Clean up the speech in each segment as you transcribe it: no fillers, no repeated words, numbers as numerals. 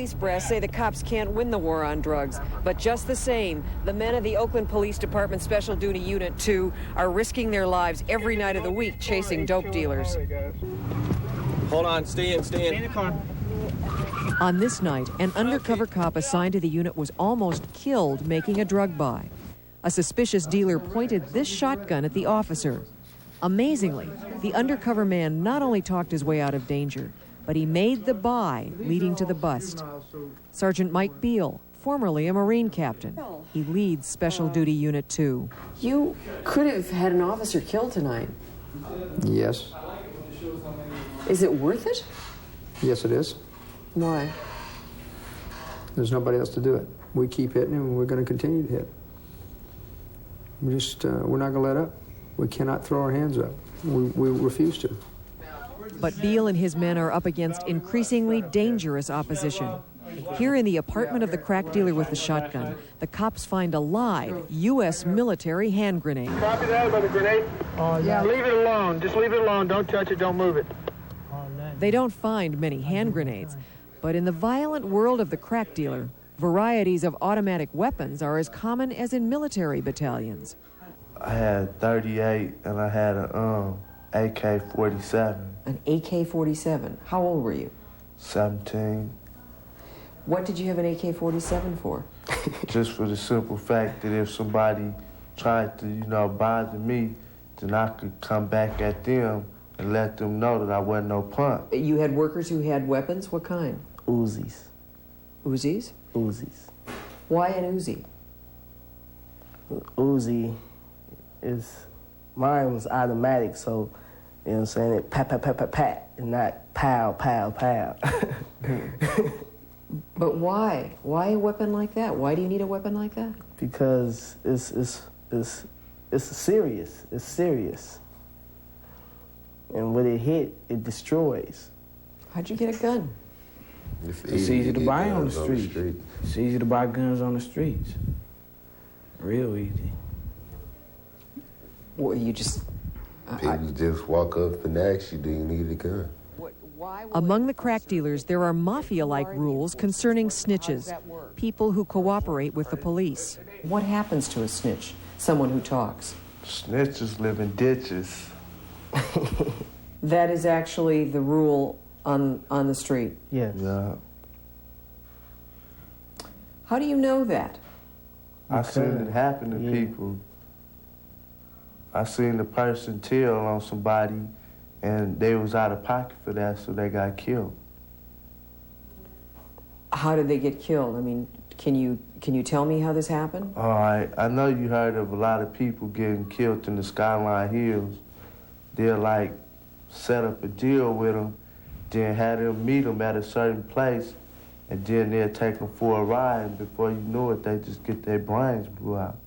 Police brass say the cops can't win the war on drugs, but just the same, the men of the Oakland Police Department Special Duty Unit 2 are risking their lives every night of the week chasing dope dealers. Hold on, stay in the car. On this night, an undercover cop assigned to the unit was almost killed making a drug buy. A suspicious dealer pointed this shotgun at the officer. Amazingly, the undercover man not only talked his way out of danger, but he made the buy leading to the bust. Sergeant Mike Beal, formerly a Marine captain. He leads Special Duty Unit 2. You could have had an officer killed tonight. Yes. Is it worth it? Yes, it is. Why? There's nobody else to do it. We keep hitting and we're going to continue to hit. We're not going to let up. We cannot throw our hands up. We refuse to. But Beal and his men are up against increasingly dangerous opposition. Here in the apartment of the crack dealer with the shotgun, the cops find a live U.S. military hand grenade. Copy that about the grenade? Yeah, leave it alone. Just leave it alone. Don't touch it. Don't move it. They don't find many hand grenades, but in the violent world of the crack dealer, varieties of automatic weapons are as common as in military battalions. I had 38 and I had an AK-47. An AK-47. How old were you? 17. What did you have an AK-47 for? Just for the simple fact that if somebody tried to, bother me, then I could come back at them and let them know that I wasn't no punk. You had workers who had weapons? What kind? Uzis. Uzis? Uzis. Why an Uzi? Uzi is, mine was automatic, so, you know what I'm saying, it pat, pat, pat, pat, pat, and not pow, pow, pow. But why? Why a weapon like that? Why do you need a weapon like that? Because it's serious. It's serious. And when it hit, it destroys. How'd you get a gun? It's easy to buy on the street. It's easy to buy guns on the streets. Real easy. Well, you just... People just walk up and ask you, do you need a gun? Among the crack dealers, there are mafia-like rules concerning snitches, people who cooperate with the police. What happens to a snitch, someone who talks? Snitches live in ditches. That is actually the rule on the street? Yes. Yeah. How do you know that? I seen it happen to people. I seen the person tell on somebody and they was out of pocket for that, so they got killed. How did they get killed? I mean, can you tell me how this happened? All right, I know you heard of a lot of people getting killed in the Skyline Hills. They'll like set up a deal with them, then have them meet them at a certain place, and then they'll take them for a ride, and before you know it, they just get their brains blew out.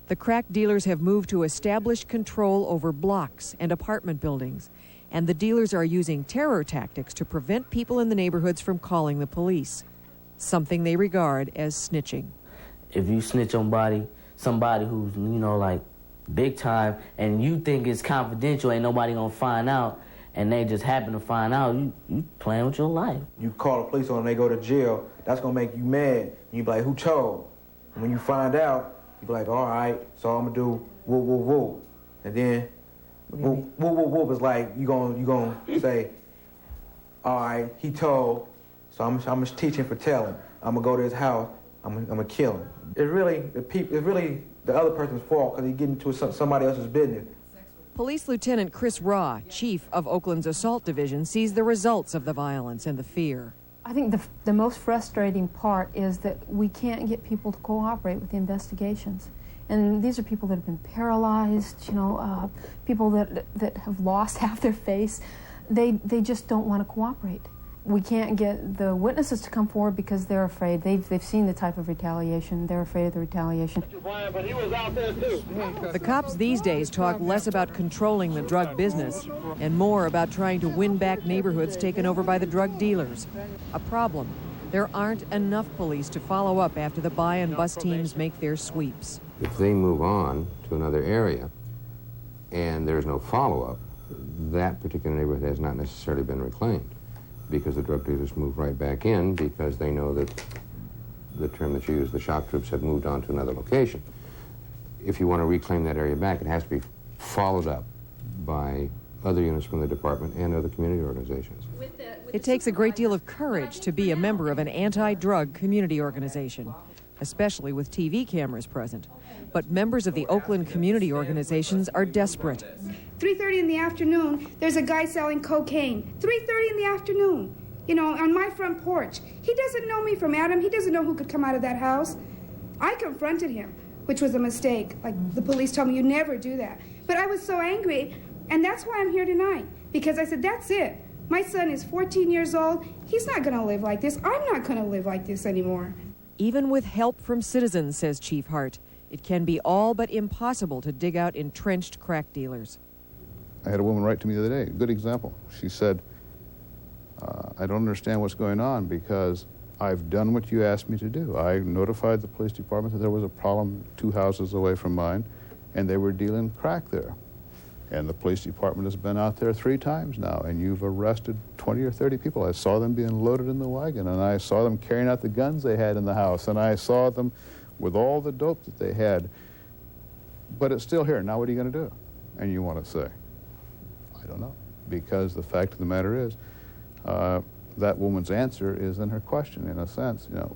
The crack dealers have moved to establish control over blocks and apartment buildings, and the dealers are using terror tactics to prevent people in the neighborhoods from calling the police, something they regard as snitching. If you snitch on somebody who's, like big time, and you think it's confidential, ain't nobody gonna find out, and they just happen to find out, you playing with your life. You call the police on them, they go to jail, that's gonna make you mad. And you be like, who told? And when you find out, you be like, all right, so I'm gonna do whoop, whoop, whoop. And then whoop, whoop, whoop, whoop is like, you gonna say, all right, he told, so I'm gonna teach him for telling. I'm gonna go to his house, I'm gonna kill him. It's really the other person's fault because he's getting into somebody else's business. Police Lieutenant Chris Raw, chief of Oakland's Assault Division, sees the results of the violence and the fear. I think the most frustrating part is that we can't get people to cooperate with the investigations. And these are people that have been paralyzed, people that have lost half their face. They just don't want to cooperate. We can't get the witnesses to come forward because they're afraid. They've seen the type of retaliation. They're afraid of the retaliation. But he was out there too. The cops these days talk less about controlling the drug business and more about trying to win back neighborhoods taken over by the drug dealers. A problem. There aren't enough police to follow up after the buy and bust teams make their sweeps. If they move on to another area and there's no follow-up, that particular neighborhood has not necessarily been reclaimed. because the drug dealers move right back in because they know that the term that you used, the shock troops, have moved on to another location. If you want to reclaim that area back, it has to be followed up by other units from the department and other community organizations. It takes a great deal of courage to be a member of an anti-drug community organization, especially with TV cameras present. But members of the Oakland community organizations are desperate. 3:30 in the afternoon, there's a guy selling cocaine. 3:30 in the afternoon, you know, on my front porch. He doesn't know me from Adam. He doesn't know who could come out of that house. I confronted him, which was a mistake. Like, the police told me, you never do that. But I was so angry, and that's why I'm here tonight. Because I said, that's it. My son is 14 years old. He's not going to live like this. I'm not going to live like this anymore. Even with help from citizens, says Chief Hart, it can be all but impossible to dig out entrenched crack dealers. I had a woman write to me the other day, a good example. She said, I don't understand what's going on because I've done what you asked me to do. I notified the police department that there was a problem 2 houses away from mine, and they were dealing crack there. And the police department has been out there 3 times now, and you've arrested 20 or 30 people. I saw them being loaded in the wagon, and I saw them carrying out the guns they had in the house, and I saw them with all the dope that they had. But it's still here. Now what are you going to do? And you want to say, I don't know. Because the fact of the matter is, that woman's answer is in her question, in a sense. You know,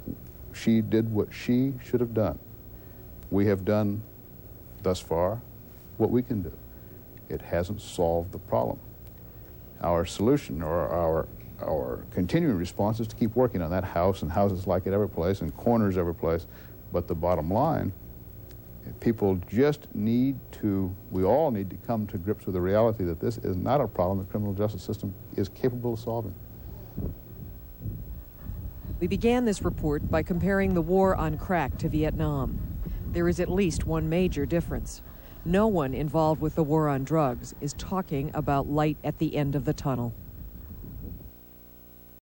she did what she should have done. We have done, thus far, what we can do. It hasn't solved the problem. Our solution, or our continuing response, is to keep working on that house and houses like it every place and corners every place. But the bottom line, people just need to, we all need to come to grips with the reality that this is not a problem the criminal justice system is capable of solving. We began this report by comparing the war on crack to Vietnam. There is at least one major difference. No one involved with the war on drugs is talking about light at the end of the tunnel.